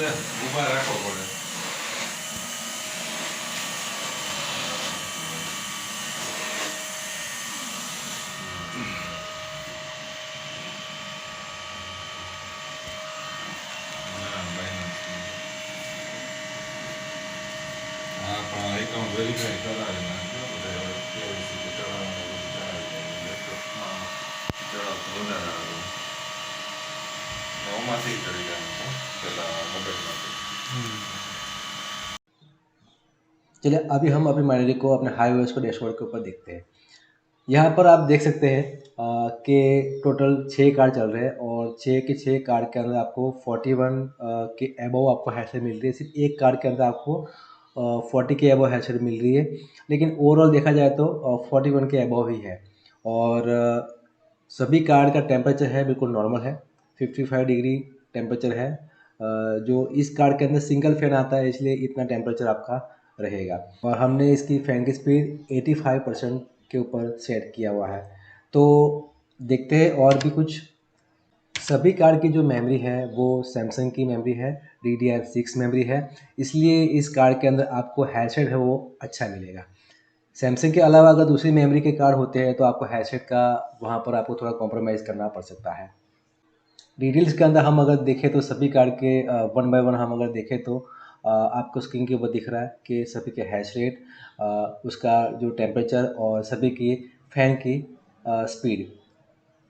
ઊભા રાખવો પડે. હા પણ એકાઉન્ટ વેરીફાઈ કરાવી નાખજો બધા કેવાયસી કરાવવાનું બધું કરાવી લેપટોપમાં ચડાવતો વધારે આવે ઓમાંથી ચડી જાય પેલા મોબાઈલમાંથી. चलिए अभी हम अपनी माइनरी को अपने हाई वेस को डैशबोर्ड के ऊपर देखते हैं। यहाँ पर आप देख सकते हैं कि टोटल 6 कार्ड चल रहे हैं और 6 के 6 कार्ड के अंदर आपको 41 के एबव आपको हैशरेट मिल रही है। सिर्फ एक कार्ड के अंदर आपको 40 के एबव हैशरेट मिल रही है, लेकिन ओवरऑल देखा जाए तो 41 के एबव ही है। और सभी कार्ड का टेम्परेचर है बिल्कुल नॉर्मल है, 55 डिग्री टेम्परेचर है। जो इस कार्ड के अंदर सिंगल फैन आता है इसलिए इतना टेम्परेचर आपका रहेगा। और हमने इसकी फैन की स्पीड 85% के ऊपर सेट किया हुआ है। तो देखते हैं और भी कुछ। सभी कार्ड की जो मेमोरी है वो सैमसंग की मेमोरी है, DDR6 मेमोरी है, इसलिए इस कार्ड के अंदर आपको हैशरेट है वो अच्छा मिलेगा। सैमसंग के अलावा अगर दूसरी मेमोरी के कार्ड होते हैं तो आपको हैशरेट का वहाँ पर आपको थोड़ा कॉम्प्रोमाइज़ करना पड़ सकता है। डिटेल्स के अंदर हम अगर देखें तो सभी कार्ड के वन बाय वन हम अगर देखें तो आपको स्क्रीन के ऊपर दिख रहा है कि सभी के हैश रेट, उसका जो टेम्परेचर और सभी की फ़ैन की स्पीड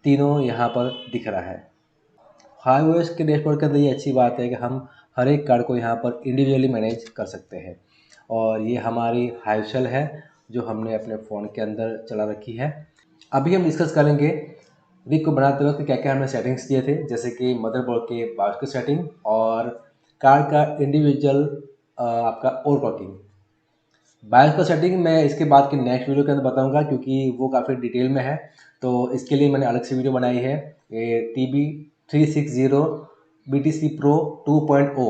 तीनों यहाँ पर दिख रहा है। हाई ओएस के डैशबोर्ड के अंदर ये अच्छी बात है कि हम हर एक कार्ड को यहाँ पर इंडिविजुअली मैनेज कर सकते हैं। और ये हमारी हाइवशेल है जो हमने अपने फ़ोन के अंदर चला रखी है। अभी हम डिस्कस करेंगे रिग को बनाते वक्त क्या क्या हमने सेटिंग्स किए थे, जैसे कि मदरबोर्ड के बायोस की सेटिंग और कार्ड का इंडिविजुअल आपका ओवरक्लॉकिंग। बायोस का सेटिंग मैं इसके बाद के नेक्स्ट वीडियो के अंदर बताऊंगा क्योंकि वो काफ़ी डिटेल में है, तो इसके लिए मैंने अलग से वीडियो बनाई है। ये TB360 BTC Pro 2.0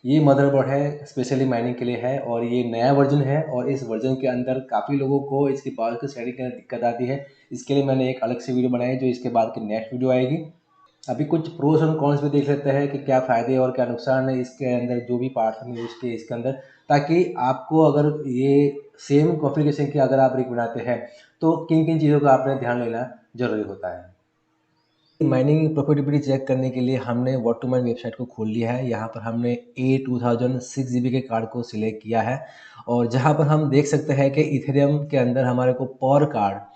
ये मदरबोर्ड है, स्पेशली माइनिंग के लिए है और ये नया वर्जन है। और इस वर्जन के अंदर काफ़ी लोगों को इसकी बायोस की सेटिंग करने में दिक्कत आती है, इसके लिए मैंने एक अलग से वीडियो बनाई है जो इसके बाद की नेक्स्ट वीडियो आएगी। अभी कुछ प्रोस और कॉन्स भी देख लेते हैं कि क्या फ़ायदे और क्या नुकसान है इसके अंदर, जो भी पार्ट्स हमने यूज़ किए इसके अंदर, ताकि आपको अगर ये सेम कॉन्फ़िगरेशन की अगर आप रिग बनाते हैं तो किन किन चीज़ों का आपने ध्यान लेना ज़रूरी होता है। माइनिंग प्रॉफिटेबिलिटी चेक करने के लिए हमने व्हाट टू माइन वेबसाइट को खोल लिया है। यहाँ पर हमने A2000 6GB के कार्ड को सिलेक्ट किया है और जहाँ पर हम देख सकते हैं कि इथेरियम के अंदर हमारे को पर कार्ड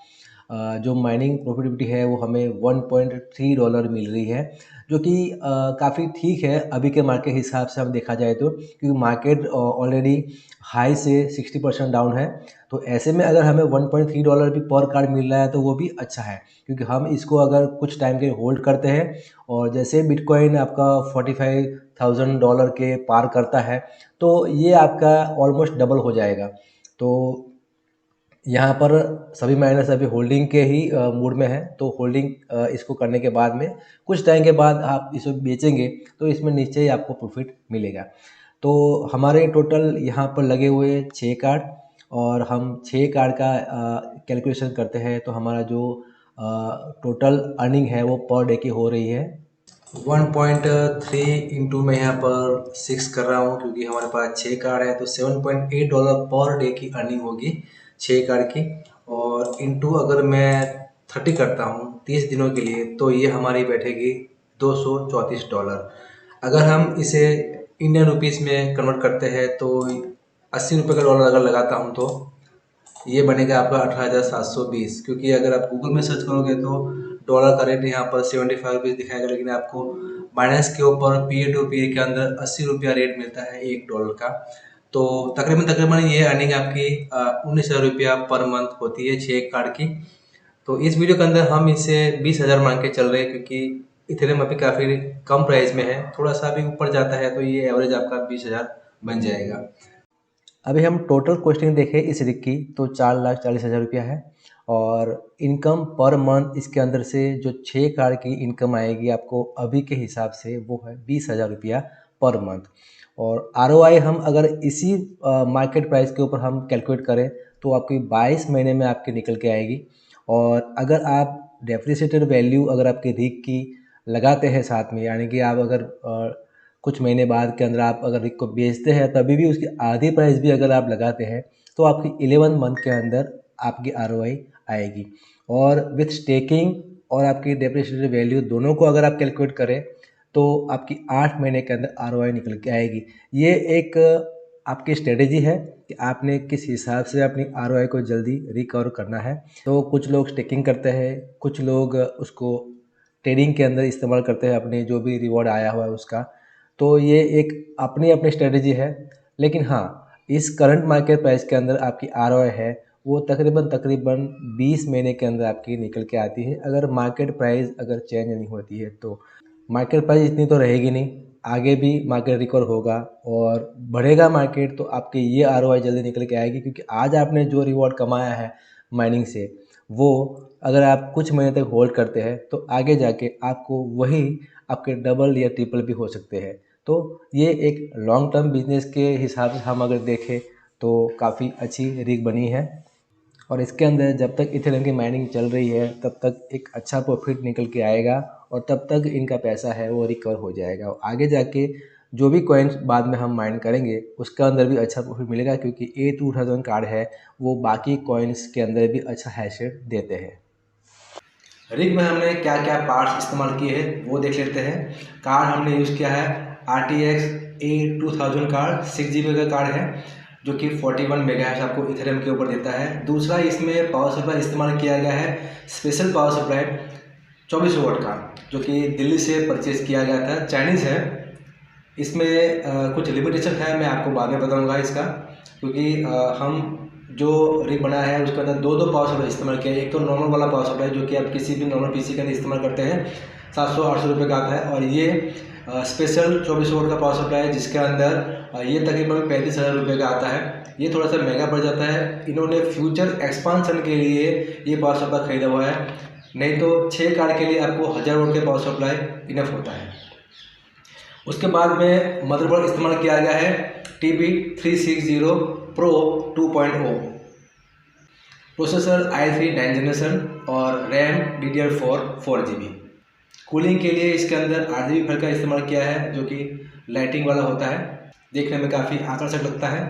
जो माइनिंग प्रॉफिटेबिलिटी है वो हमें $1.3 मिल रही है, जो कि काफ़ी ठीक है अभी के मार्केट हिसाब से हम देखा जाए तो, क्योंकि मार्केट ऑलरेडी हाई से 60% डाउन है। तो ऐसे में अगर हमें $1.3 भी पर कार्ड मिल रहा है तो वो भी अच्छा है, क्योंकि हम इसको अगर कुछ टाइम के लिए होल्ड करते हैं और जैसे बिटकॉइन आपका $45,000 के पार करता है तो ये आपका ऑलमोस्ट डबल हो जाएगा। तो यहाँ पर सभी माइनर्स अभी होल्डिंग के ही मूड में है, तो होल्डिंग इसको करने के बाद में कुछ टाइम के बाद आप इसको बेचेंगे तो इसमें नीचे ही आपको प्रॉफिट मिलेगा। तो हमारे टोटल यहाँ पर लगे हुए 6 कार्ड और हम 6 कार्ड का कैलकुलेशन करते हैं तो हमारा जो टोटल अर्निंग है वो पर डे की हो रही है 1.3 इंटू मैं यहाँ पर 6 कर रहा हूँ क्योंकि हमारे पास 6 कार्ड है, तो $7.8 पर डे की अर्निंग होगी 6 कार्ड की। और इंटू अगर मैं 30 करता हूँ 30 दिनों के लिए तो ये हमारी बैठेगी $234। अगर हम इसे इंडियन रुपीज़ में कन्वर्ट करते हैं तो 80 रुपये का डॉलर अगर लगाता हूँ तो ये बनेगा आपका 18,720, क्योंकि अगर आप गूगल में सर्च करोगे तो डॉलर का रेट यहाँ पर 75 रुपीज़ दिखाएगा, लेकिन आपको बाइनेंस के ऊपर पीयर टू पीयर के अंदर 80 रुपया रेट मिलता है $1 का। तो तकरीबन ये अर्निंग आपकी 19,000 रुपया पर मंथ होती है 6 कार्ड की। तो इस वीडियो के अंदर हम इसे 20,000 मांग के चल रहे हैं, क्योंकि इथेरियम अभी काफ़ी कम प्राइस में है, थोड़ा सा अभी ऊपर जाता है तो ये एवरेज आपका 20,000 बन जाएगा। अभी हम टोटल कॉस्टिंग देखें इस रिग की तो 4,40,000 रुपया है और इनकम पर मंथ इसके अंदर से जो 6 कार्ड की इनकम आएगी आपको अभी के हिसाब से वो है 20,000 रुपया पर मंथ। और ROI हम अगर इसी मार्केट प्राइस के ऊपर हम कैलकुलेट करें तो आपकी 22 महीने में आपकी निकल के आएगी। और अगर आप डेप्रिसिएटेड वैल्यू अगर आपके रिग की लगाते हैं साथ में, यानी कि आप अगर कुछ महीने बाद के अंदर आप अगर रिग को बेचते हैं तभी भी उसकी आधी प्राइस भी अगर आप लगाते हैं तो आपकी 11 मंथ के अंदर आपकी ROI आएगी। और विथ स्टेकिंग और आपकी डेप्रिसिएटेड वैल्यू दोनों को अगर आप कैलकुलेट करें तो आपकी 8 महीने के अंदर ROI निकल के आएगी। ये एक आपकी स्ट्रेटेजी है कि आपने किस हिसाब से अपनी ROI को जल्दी रिकवर करना है। तो कुछ लोग स्टेकिंग करते हैं, कुछ लोग उसको ट्रेडिंग के अंदर इस्तेमाल करते हैं अपने जो भी रिवॉर्ड आया हुआ है उसका। तो ये एक अपनी अपनी स्ट्रेटेजी है, लेकिन हाँ, इस करंट मार्केट प्राइस के अंदर आपकी ROI है वो तकरीबन 20 महीने के अंदर आपकी निकल के आती है, अगर मार्केट प्राइस अगर चेंज नहीं होती है तो। मार्केट प्राइस इतनी तो रहेगी नहीं, आगे भी मार्केट रिकवर होगा और बढ़ेगा मार्केट तो आपकी ये ROI जल्दी निकल के आएगी, क्योंकि आज आपने जो रिवॉर्ड कमाया है माइनिंग से वो अगर आप कुछ महीने तक होल्ड करते हैं तो आगे जाके आपको वही आपके डबल या ट्रिपल भी हो सकते हैं। तो ये एक लॉन्ग टर्म बिजनेस के हिसाब से हम अगर देखें तो काफ़ी अच्छी रिग बनी है। और इसके अंदर जब तक इथेरियम की माइनिंग चल रही है तब तक एक अच्छा प्रॉफिट निकल के आएगा और तब तक इनका पैसा है वो रिकवर हो जाएगा। और आगे जाके जो भी कॉइन्स बाद में हम माइन करेंगे उसका अंदर भी अच्छा प्रॉफिट मिलेगा, क्योंकि A2000 कार्ड है वो बाकी कॉइन्स के अंदर भी अच्छा हैश रेट देते हैं। रिग में हमने क्या क्या पार्ट्स इस्तेमाल किए हैं वो देख लेते हैं। कार्ड हमने यूज़ किया है RTX A2000 कार्ड, 6 GB का कार्ड है जो कि 41 मेगाहर्ट्ज़ आपको इथेरियम के ऊपर देता है। दूसरा, इसमें पावर सप्लाई इस्तेमाल किया गया है स्पेशल पावर सप्लाई 24 वोल्ट का, जो कि दिल्ली से परचेज़ किया गया था, चाइनीज़ है। इसमें कुछ लिमिटेशन है, मैं आपको बाद में बताऊंगा इसका, क्योंकि हम जो रिग बनाया है उसके अंदर दो पावर सप्लाई इस्तेमाल किया है। एक तो नॉर्मल वाला पावर सप्लाई जो कि आप किसी भी नॉर्मल PC के अंदर इस्तेमाल करते हैं, 700-800 रुपये का आता है, और ये स्पेशल 24 वोल्ट का पावर सप्लाई है जिसके अंदर ये तकरीबन 35,000 रुपये का आता है। ये थोड़ा सा महंगा पड़ जाता है, इन्होंने फ्यूचर एक्सपांसन के लिए ये पावर सप्लाई खरीदा हुआ है, नहीं तो 6 कार्ड के लिए आपको 1000 वोल्ट के पावर सप्लाई इनफ होता है। उसके बाद में मदरबोर्ड इस्तेमाल किया गया है TB360 Pro 2.0, processor i3 9th generation और रैम DDR4 4GB। कूलिंग के लिए इसके अंदर RGB फैन का इस्तेमाल किया है जो कि लाइटिंग वाला होता है, देखने में काफ़ी आकर्षक लगता है,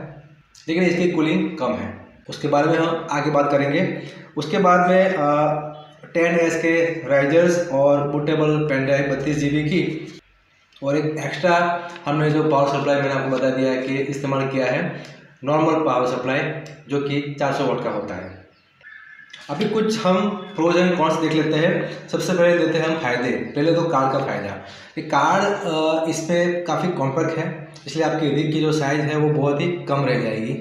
लेकिन इसकी कूलिंग कम है। उसके बारे में हम आगे बात करेंगे। उसके बाद में 10S के राइजर्स और पोर्टेबल पेन ड्राइव 32 GB की, और एक एक्स्ट्रा हमने जो पावर सप्लाई मैंने आपको बता दिया है कि इस्तेमाल किया है नॉर्मल पावर सप्लाई जो कि 400 वाट का होता है। अभी कुछ हम प्रोज एंड कॉन्स देख लेते हैं। सबसे पहले देते हैं हम फायदे। पहले तो कार्ड का फायदा, ये कार्ड इसमें काफ़ी कॉम्पैक्ट है, इसलिए आपकी रिग की जो साइज़ है वो बहुत ही कम रह जाएगी,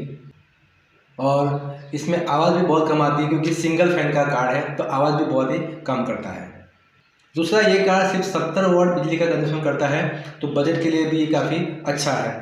और इसमें आवाज़ भी बहुत कम आती है क्योंकि सिंगल फैन का कार्ड है तो आवाज़ भी बहुत ही कम करता है। दूसरा, ये कार्ड सिर्फ 70 वाट बिजली का कंज्यूम करता है, तो बजट के लिए भी ये काफ़ी अच्छा है।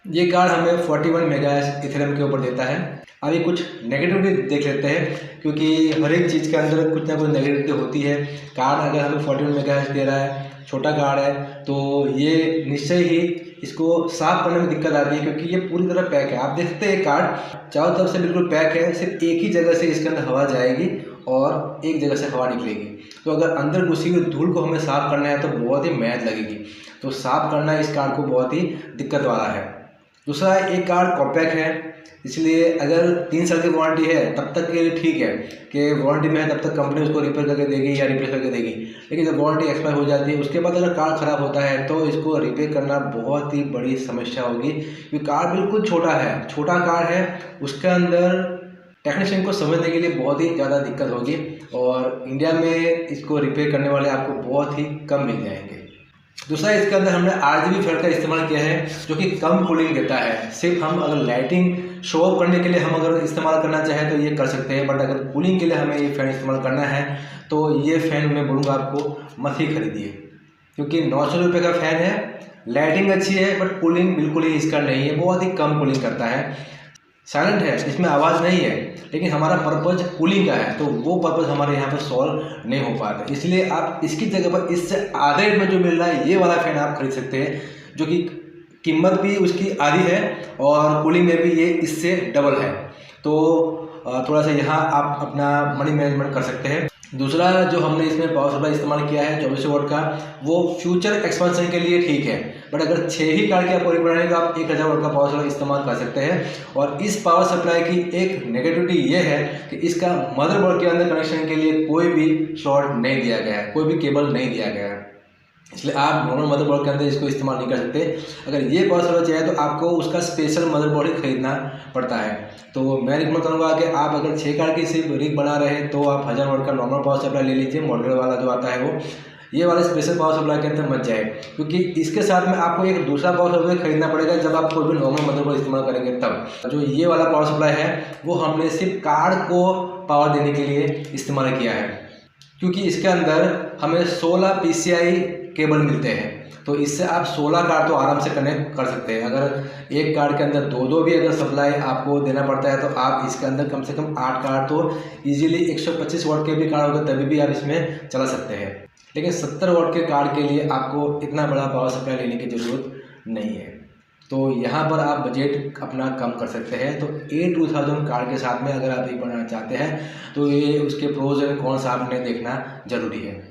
ये कार्ड हमें 41 मेगाहर्ट्ज़ इथेरियम के ऊपर देता है। अभी कुछ नेगेटिविटी देख लेते हैं, क्योंकि हर एक चीज़ के अंदर कुछ ना कुछ नेगेटिविटी होती है। कार्ड अगर हमें 41 मेगाहर्ट्ज़ दे रहा है, छोटा कार्ड है, तो ये निश्चय ही इसको साफ करने में दिक्कत आती है, क्योंकि ये पूरी तरह पैक है। आप देखते हैं कार्ड चारों तरफ से बिल्कुल पैक है, सिर्फ एक ही जगह से इसके अंदर हवा जाएगी और एक जगह से हवा निकलेगी। तो अगर अंदर घुसी हुई धूल को हमें साफ़ करना है तो बहुत ही मेहनत लगेगी, तो साफ़ करना इस कार्ड को बहुत ही दिक्कत वाला है। दूसरा, एक कार्ड कॉम्पैक्ट है, इसलिए अगर 3 साल की वारंटी है तब तक के लिए ठीक है कि वारंटी में है, तब तक कंपनी उसको रिपेयर करके देगी या रिप्लेस करके देगी। लेकिन जब वारंटी एक्सपायर हो जाती है उसके बाद अगर कार्ड ख़राब होता है तो इसको रिपेयर करना बहुत ही बड़ी समस्या होगी, क्योंकि कार्ड बिल्कुल छोटा है, छोटा कार्ड है, उसके अंदर टेक्नीशियन को समझने के लिए बहुत ही ज़्यादा दिक्कत होगी, और इंडिया में इसको रिपेयर करने वाले आपको बहुत ही कम मिल जाएंगे। दूसरा, इसके अंदर हमने RGB फैन का इस्तेमाल किया है जो कि कम कूलिंग देता है। सिर्फ हम अगर लाइटिंग शो ऑफ करने के लिए हम अगर इस्तेमाल करना चाहें तो ये कर सकते हैं, बट अगर कूलिंग के लिए हमें ये फ़ैन इस्तेमाल करना है तो ये फ़ैन मैं बोलूँगा आपको मत ही खरीदिए, क्योंकि 900 रुपये का फ़ैन है, लाइटिंग अच्छी है बट कूलिंग बिल्कुल ही इसका नहीं है, बहुत ही कम कूलिंग करता है। साइलेंट है, इसमें आवाज़ नहीं है, लेकिन हमारा पर्पज़ कूलिंग का है, तो वो पर्पज़ हमारे यहाँ पर सॉल्व नहीं हो पाता। इसलिए आप इसकी जगह पर इससे आधे रेट में जो मिल रहा है ये वाला फ़ैन आप खरीद सकते हैं, जो कि कीमत भी उसकी आधी है और कूलिंग में भी ये इससे डबल है। तो थोड़ा सा यहाँ आप अपना मनी मैनेजमेंट कर सकते हैं। दूसरा जो हमने इसमें पावर सप्लाई इस्तेमाल किया है 2400 वोल्ट का, वो फ्यूचर एक्सपेंशन के लिए ठीक है, बट अगर 6 ही कार्ड की आपको रिक्वायरमेंट है तो आप 1000 वोल्ट का पावर सप्लाई इस्तेमाल कर सकते हैं। और इस पावर सप्लाई की एक नेगेटिविटी ये है कि इसका मदरबोर्ड के अंदर कनेक्शन के लिए कोई भी स्लॉट नहीं दिया गया है, कोई भी केबल नहीं दिया गया है, इसलिए आप नॉर्मल मदरबोर्ड के अंदर इसको इस्तेमाल नहीं कर सकते। अगर ये पावर सप्लाई चाहिए तो आपको उसका स्पेशल मदरबोर्ड ही खरीदना पड़ता है। तो मैं रिकमेंड करूँगा कि आप अगर 6 कार्ड की सिर्फ रिग बना रहे हैं तो आप 1000 वोल्ट का नॉर्मल पावर सप्लाई ले लीजिए, मॉडल वाला जो आता है वो। ये वाला स्पेशल पावर सप्लाई के अंदर मत जाए, क्योंकि इसके साथ में आपको एक दूसरा पावर सप्लाई खरीदना पड़ेगा जब आप कोई भी नॉर्मल मदरबोर्ड इस्तेमाल करेंगे तब। जो ये वाला पावर सप्लाई है वो हमने सिर्फ कार्ड को पावर देने के लिए इस्तेमाल किया है, क्योंकि इसके अंदर हमें 16 PCI केबल मिलते हैं, तो इससे आप 16 कार्ड तो आराम से कनेक्ट कर सकते हैं। अगर एक कार्ड के अंदर दो भी अगर सप्लाई आपको देना पड़ता है तो आप इसके अंदर कम से कम 8 कार्ड तो इजीली 125 वोल्ट के भी कार्ड होगा तभी भी आप इसमें चला सकते हैं। लेकिन 70 वोल्ट के कार्ड के लिए आपको इतना बड़ा पावर सप्लाई लेने की ज़रूरत नहीं है, तो यहाँ पर आप बजट अपना कम कर सकते हैं। तो A2000 कार्ड के साथ में अगर आप एक बनाना चाहते हैं तो ये उसके प्रोज एंड कॉन्स आपने देखना ज़रूरी है।